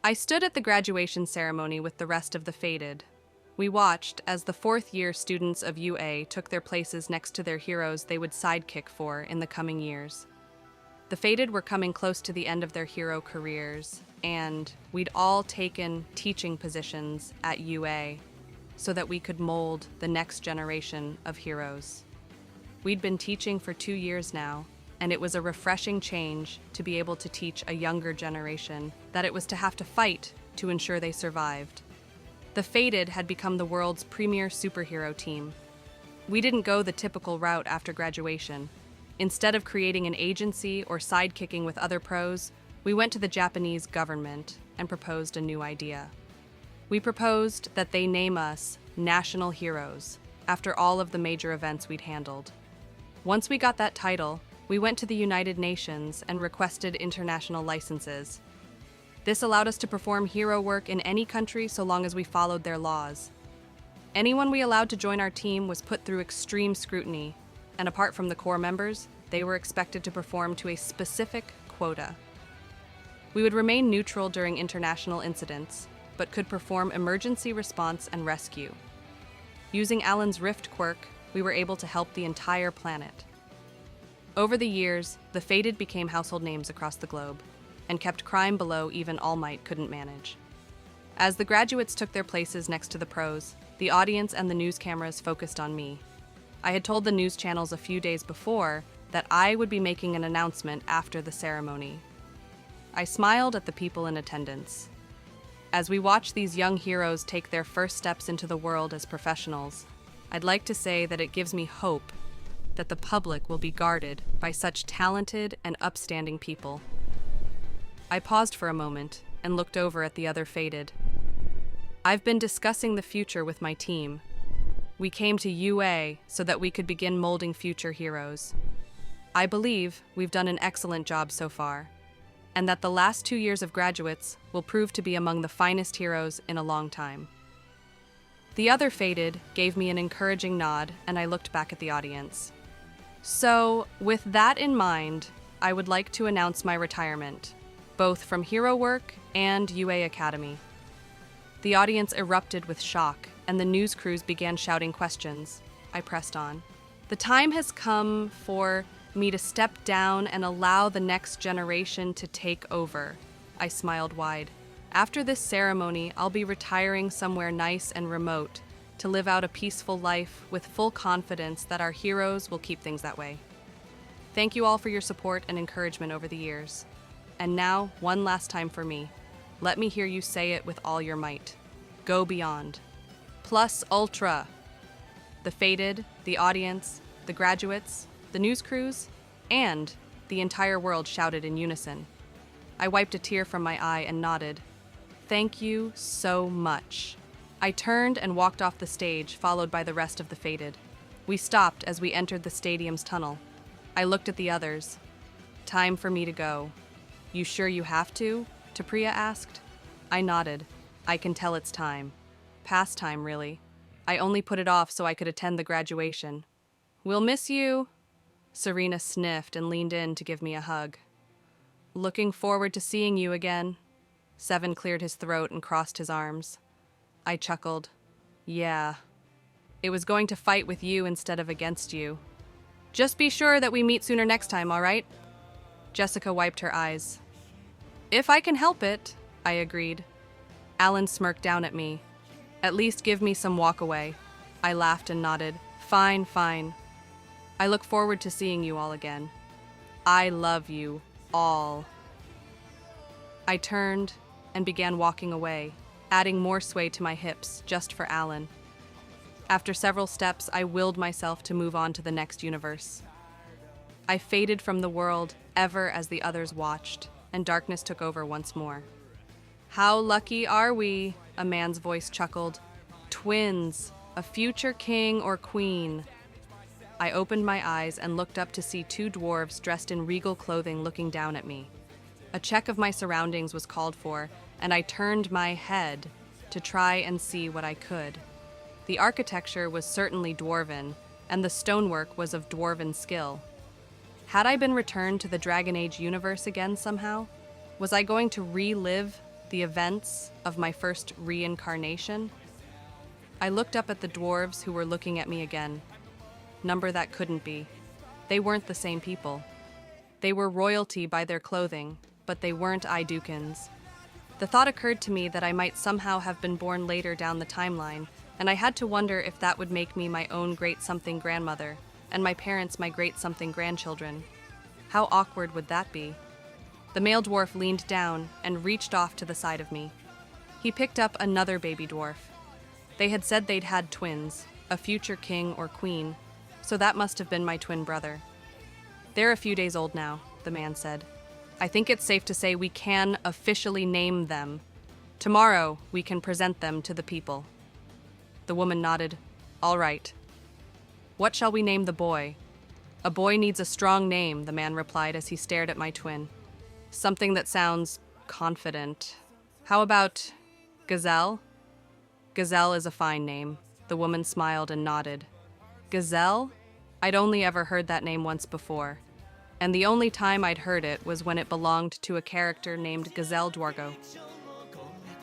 I stood at the graduation ceremony with the rest of the Fated. We watched as the fourth-year students of UA took their places next to their heroes they would sidekick for in the coming years. The Fated were coming close to the end of their hero careers, and we'd all taken teaching positions at UA so that we could mold the next generation of heroes. We'd been teaching for 2 years now, and it was a refreshing change to be able to teach a younger generation that it was to have to fight to ensure they survived. The Fated had become the world's premier superhero team. We didn't go the typical route after graduation. Instead of creating an agency or sidekicking with other pros, we went to the Japanese government and proposed a new idea. We proposed that they name us national heroes after all of the major events we'd handled. Once we got that title, we went to the United Nations and requested international licenses. This allowed us to perform hero work in any country so long as we followed their laws. Anyone we allowed to join our team was put through extreme scrutiny, and apart from the core members, they were expected to perform to a specific quota. We would remain neutral during international incidents, but could perform emergency response and rescue. Using Alan's Rift quirk, we were able to help the entire planet. Over the years, the Fated became household names across the globe, and kept crime below even All Might couldn't manage. As the graduates took their places next to the pros, the audience and the news cameras focused on me. I had told the news channels a few days before that I would be making an announcement after the ceremony. I smiled at the people in attendance. As we watch these young heroes take their first steps into the world as professionals, I'd like to say that it gives me hope that the public will be guarded by such talented and upstanding people. I paused for a moment and looked over at the other Fated. I've been discussing the future with my team. We came to UA so that we could begin molding future heroes. I believe we've done an excellent job so far, and that the last 2 years of graduates will prove to be among the finest heroes in a long time. The other Fated gave me an encouraging nod, and I looked back at the audience. So, with that in mind, I would like to announce my retirement, both from hero work and UA Academy. The audience erupted with shock, and the news crews began shouting questions. I pressed on. The time has come for me to step down and allow the next generation to take over. I smiled wide. After this ceremony, I'll be retiring somewhere nice and remote to live out a peaceful life with full confidence that our heroes will keep things that way. Thank you all for your support and encouragement over the years. And now, one last time for me. Let me hear you say it with all your might. Go beyond. Plus ultra. The Fated, the audience, the graduates, the news crews, and the entire world shouted in unison. I wiped a tear from my eye and nodded. Thank you so much. I turned and walked off the stage, followed by the rest of the Fated. We stopped as we entered the stadium's tunnel. I looked at the others. Time for me to go. You sure you have to? Tapriya asked. I nodded. I can tell it's time. Past time, really. I only put it off so I could attend the graduation. We'll miss you. Serena sniffed and leaned in to give me a hug. Looking forward to seeing you again. Seven cleared his throat and crossed his arms. I chuckled. Yeah. It was going to fight with you instead of against you. Just be sure that we meet sooner next time, all right? Jessica wiped her eyes. If I can help it, I agreed. Alan smirked down at me. At least give me some walk away. I laughed and nodded. Fine, fine. I look forward to seeing you all again. I love you all. I turned and began walking away, adding more sway to my hips just for Alan. After several steps, I willed myself to move on to the next universe. I faded from the world ever as the others watched, and darkness took over once more. How lucky are we? A man's voice chuckled. Twins, a future king or queen. I opened my eyes and looked up to see two dwarves dressed in regal clothing looking down at me. A check of my surroundings was called for, and I turned my head to try and see what I could. The architecture was certainly dwarven, and the stonework was of dwarven skill. Had I been returned to the Dragon Age universe again somehow? Was I going to relive The events of my first reincarnation? I looked up at the dwarves who were looking at me again. Number that couldn't be. They weren't the same people. They were royalty by their clothing, but they weren't Idukins. The thought occurred to me that I might somehow have been born later down the timeline, and I had to wonder if that would make me my own great-something grandmother, and my parents my great-something grandchildren. How awkward would that be? The male dwarf leaned down and reached off to the side of me. He picked up another baby dwarf. They had said they'd had twins, a future king or queen, so that must have been my twin brother. They're a few days old now, the man said. I think it's safe to say we can officially name them. Tomorrow, we can present them to the people. The woman nodded. All right. What shall we name the boy? A boy needs a strong name, the man replied as he stared at my twin. Something that sounds confident. How about Gazelle? Gazelle is a fine name. The woman smiled and nodded. Gazelle? I'd only ever heard that name once before, and the only time I'd heard it was when it belonged to a character named Gazelle Dwargo,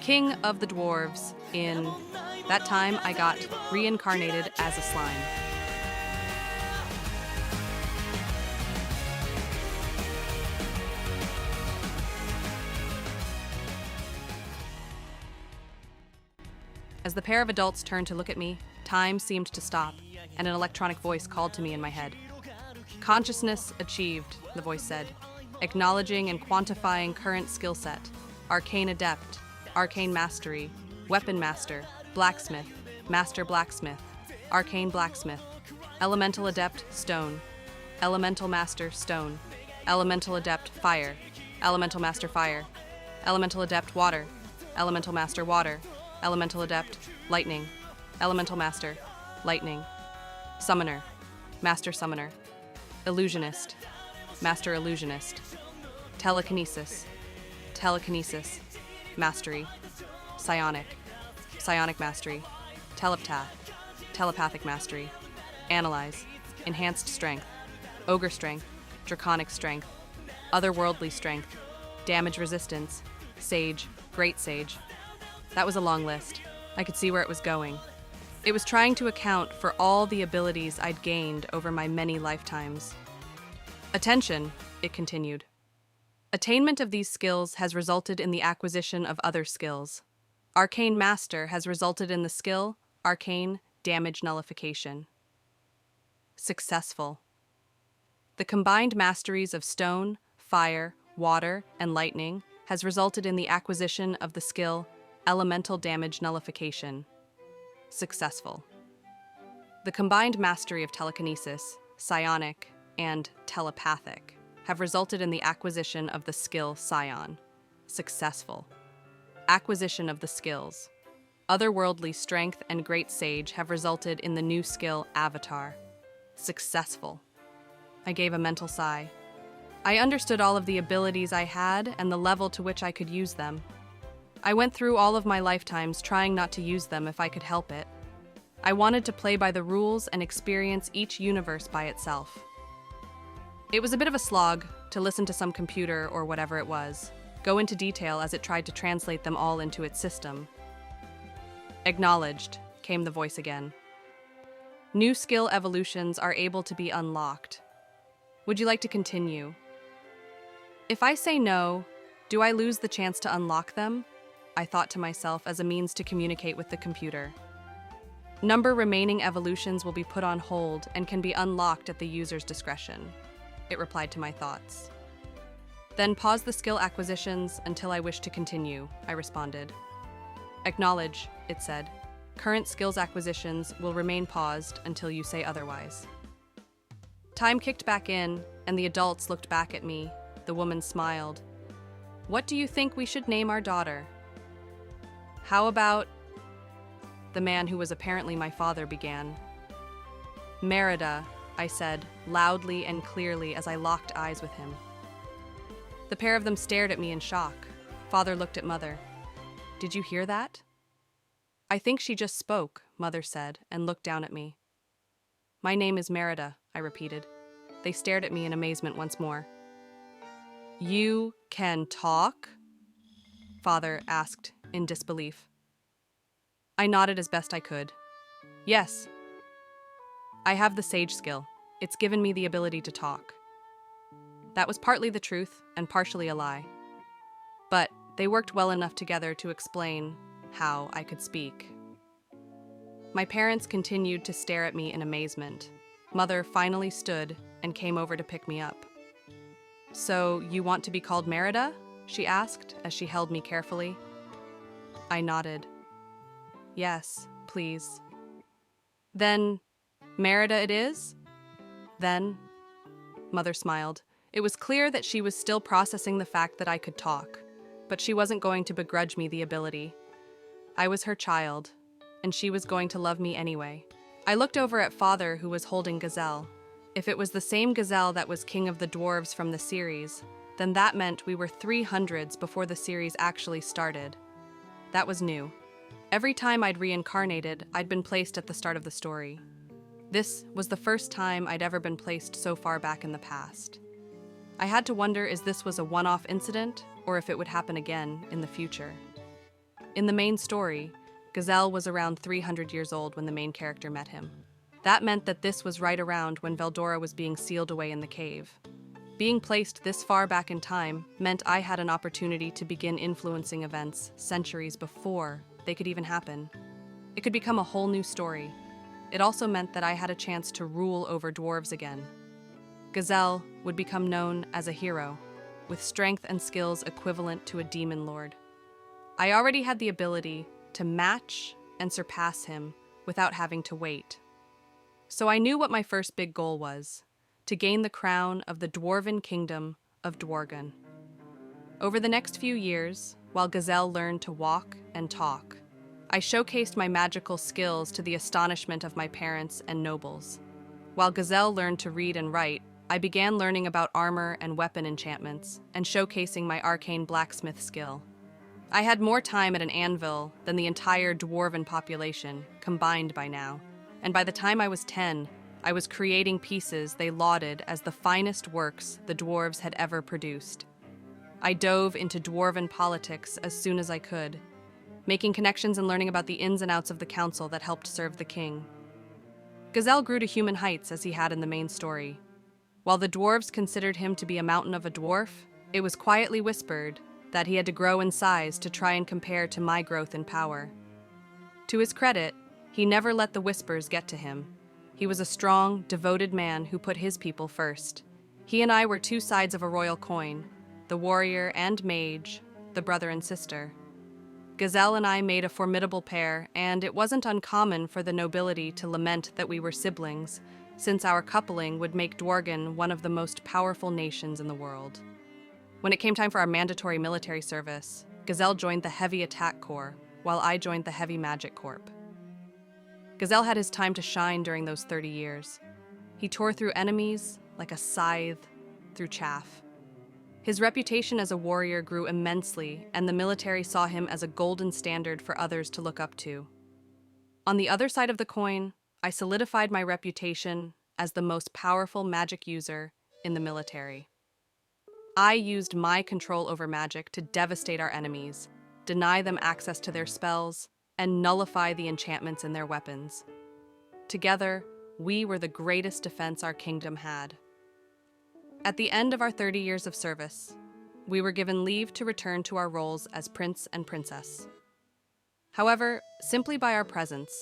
king of the dwarves. In that time, I got reincarnated as a slime. As the pair of adults turned to look at me, time seemed to stop, and an electronic voice called to me in my head. Consciousness achieved, the voice said, acknowledging and quantifying current skill set. Arcane adept, arcane mastery, weapon master, blacksmith, master blacksmith, arcane blacksmith, elemental adept, stone, elemental master, stone, elemental adept, fire, elemental master, fire, elemental adept, water, elemental master, water, elemental adept, lightning, elemental master, lightning, summoner, master summoner, illusionist, master illusionist, telekinesis, telekinesis, mastery, psionic, psionic mastery, telepath, telepathic mastery, analyze, enhanced strength, ogre strength, draconic strength, otherworldly strength, damage resistance, sage, great sage. That was a long list. I could see where it was going. It was trying to account for all the abilities I'd gained over my many lifetimes. Attention, it continued. Attainment of these skills has resulted in the acquisition of other skills. Arcane Master has resulted in the skill, Arcane Damage Nullification. Successful. The combined masteries of stone, fire, water, and lightning has resulted in the acquisition of the skill, Elemental Damage Nullification. Successful. The combined mastery of telekinesis, psionic, and telepathic have resulted in the acquisition of the skill Scion. Successful. Acquisition of the skills. Otherworldly strength and great sage have resulted in the new skill Avatar. Successful. I gave a mental sigh. I understood all of the abilities I had and the level to which I could use them. I went through all of my lifetimes trying not to use them if I could help it. I wanted to play by the rules and experience each universe by itself. It was a bit of a slog to listen to some computer or whatever it was, go into detail as it tried to translate them all into its system. Acknowledged, came the voice again. New skill evolutions are able to be unlocked. Would you like to continue? If I say no, do I lose the chance to unlock them? I thought to myself as a means to communicate with the computer. Number remaining evolutions will be put on hold and can be unlocked at the user's discretion. It replied to my thoughts. Then pause the skill acquisitions until I wish to continue, I responded. Acknowledge, it said. Current skills acquisitions will remain paused until you say otherwise. Time kicked back in, and the adults looked back at me. The woman smiled. What do you think we should name our daughter? How about... The man who was apparently my father began. Merida, I said, loudly and clearly as I locked eyes with him. The pair of them stared at me in shock. Father looked at Mother. Did you hear that? I think she just spoke, Mother said, and looked down at me. My name is Merida, I repeated. They stared at me in amazement once more. You can talk? Father asked in disbelief. I nodded as best I could. Yes. I have the sage skill. It's given me the ability to talk. That was partly the truth and partially a lie. But they worked well enough together to explain how I could speak. My parents continued to stare at me in amazement. Mother finally stood and came over to pick me up. So, you want to be called Merida? She asked as she held me carefully. I nodded. Yes, please. Then, Merida it is? Then, Mother smiled. It was clear that she was still processing the fact that I could talk, but she wasn't going to begrudge me the ability. I was her child, and she was going to love me anyway. I looked over at Father, who was holding Gazelle. If it was the same Gazelle that was king of the dwarves from the series, then that meant we were 300s before the series actually started. That was new. Every time I'd reincarnated, I'd been placed at the start of the story. This was the first time I'd ever been placed so far back in the past. I had to wonder if this was a one-off incident or if it would happen again in the future. In the main story, Gazelle was around 300 years old when the main character met him. That meant that this was right around when Veldora was being sealed away in the cave. Being placed this far back in time meant I had an opportunity to begin influencing events centuries before they could even happen. It could become a whole new story. It also meant that I had a chance to rule over dwarves again. Gazelle would become known as a hero, with strength and skills equivalent to a demon lord. I already had the ability to match and surpass him without having to wait. So I knew what my first big goal was, to gain the crown of the Dwarven Kingdom of Dwargon. Over the next few years, while Gazelle learned to walk and talk, I showcased my magical skills to the astonishment of my parents and nobles. While Gazelle learned to read and write, I began learning about armor and weapon enchantments and showcasing my arcane blacksmith skill. I had more time at an anvil than the entire dwarven population combined by now, and by the time I was 10, I was creating pieces they lauded as the finest works the dwarves had ever produced. I dove into dwarven politics as soon as I could, making connections and learning about the ins and outs of the council that helped serve the king. Gazelle grew to human heights as he had in the main story. While the dwarves considered him to be a mountain of a dwarf, it was quietly whispered that he had to grow in size to try and compare to my growth in power. To his credit, he never let the whispers get to him. He was a strong, devoted man who put his people first. He and I were two sides of a royal coin, the warrior and mage, the brother and sister. Gazelle and I made a formidable pair, and it wasn't uncommon for the nobility to lament that we were siblings, since our coupling would make Dwargon one of the most powerful nations in the world. When it came time for our mandatory military service, Gazelle joined the Heavy Attack Corps, while I joined the Heavy Magic Corps. Gazelle had his time to shine during those 30 years. He tore through enemies like a scythe through chaff. His reputation as a warrior grew immensely, and the military saw him as a golden standard for others to look up to. On the other side of the coin, I solidified my reputation as the most powerful magic user in the military. I used my control over magic to devastate our enemies, deny them access to their spells, and nullify the enchantments in their weapons. Together, we were the greatest defense our kingdom had. At the end of our 30 years of service, we were given leave to return to our roles as prince and princess. However, simply by our presence,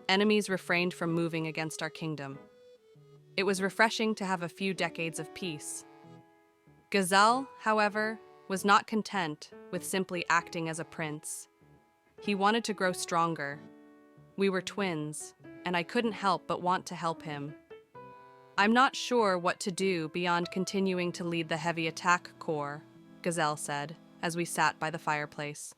enemies refrained from moving against our kingdom. It was refreshing to have a few decades of peace. Gazelle, however, was not content with simply acting as a prince. He wanted to grow stronger. We were twins, and I couldn't help but want to help him. I'm not sure what to do beyond continuing to lead the Heavy Attack Corps, Gazelle said, as we sat by the fireplace.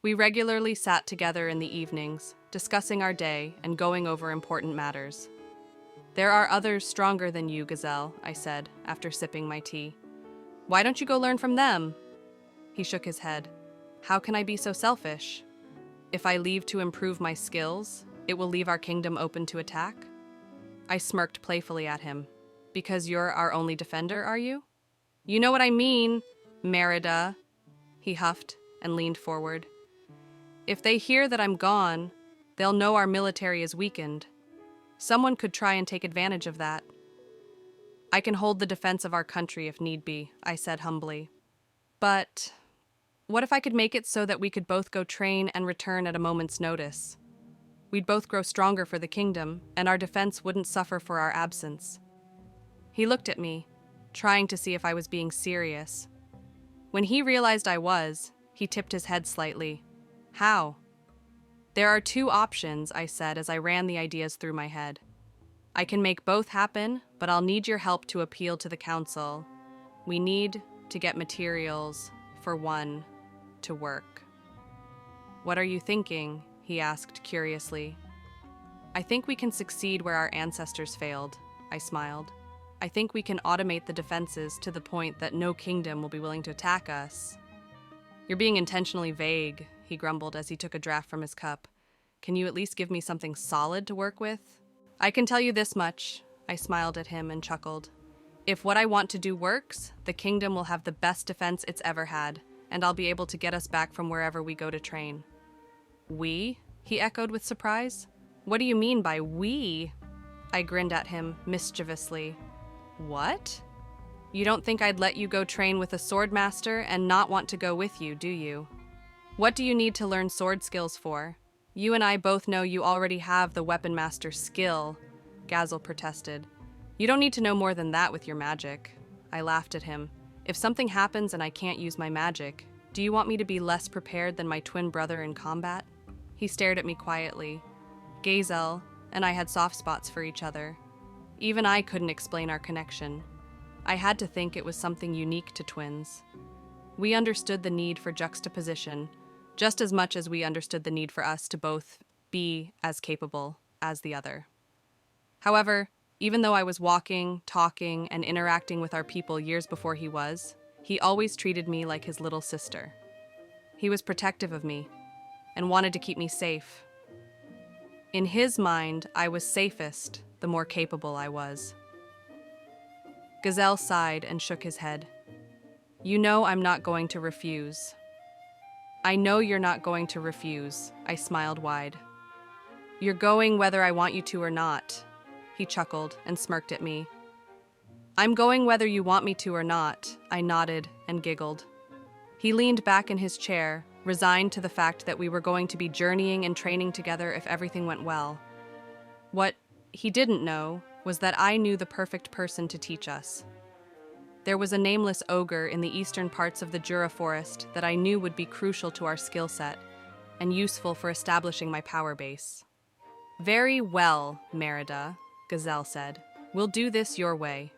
We regularly sat together in the evenings, discussing our day and going over important matters. There are others stronger than you, Gazelle, I said, after sipping my tea. Why don't you go learn from them? He shook his head. How can I be so selfish? If I leave to improve my skills, it will leave our kingdom open to attack? I smirked playfully at him. Because you're our only defender, are you? You know what I mean, Merida, he huffed, and leaned forward. If they hear that I'm gone, they'll know our military is weakened. Someone could try and take advantage of that. I can hold the defense of our country if need be, I said humbly. But what if I could make it so that we could both go train and return at a moment's notice? We'd both grow stronger for the kingdom, and our defense wouldn't suffer for our absence. He looked at me, trying to see if I was being serious. When he realized I was, he tipped his head slightly. How? There are two options, I said as I ran the ideas through my head. I can make both happen, but I'll need your help to appeal to the council. We need to get materials, for one, to work. What are you thinking? He asked curiously. I think we can succeed where our ancestors failed, I smiled. I think we can automate the defenses to the point that no kingdom will be willing to attack us. You're being intentionally vague, he grumbled as he took a draught from his cup. Can you at least give me something solid to work with? I can tell you this much, I smiled at him and chuckled. If what I want to do works, the kingdom will have the best defense it's ever had, and I'll be able to get us back from wherever we go to train. We? He echoed with surprise. What do you mean by we? I grinned at him mischievously. What? You don't think I'd let you go train with a sword master and not want to go with you, do you? What do you need to learn sword skills for? You and I both know you already have the weapon master skill, Gazel protested. You don't need to know more than that with your magic. I laughed at him. If something happens and I can't use my magic, do you want me to be less prepared than my twin brother in combat? He stared at me quietly. Gazel and I had soft spots for each other. Even I couldn't explain our connection. I had to think it was something unique to twins. We understood the need for juxtaposition, just as much as we understood the need for us to both be as capable as the other. However, even though I was walking, talking, and interacting with our people years before he always treated me like his little sister. He was protective of me and wanted to keep me safe. In his mind, I was safest the more capable I was. Gazel sighed and shook his head. You know I'm not going to refuse. I know you're not going to refuse, I smiled wide. You're going whether I want you to or not, he chuckled and smirked at me. I'm going whether you want me to or not, I nodded and giggled. He leaned back in his chair, resigned to the fact that we were going to be journeying and training together if everything went well. What he didn't know was that I knew the perfect person to teach us. There was a nameless ogre in the eastern parts of the Jura forest that I knew would be crucial to our skill set and useful for establishing my power base. Very well, Merida, Gazel said. We'll do this your way.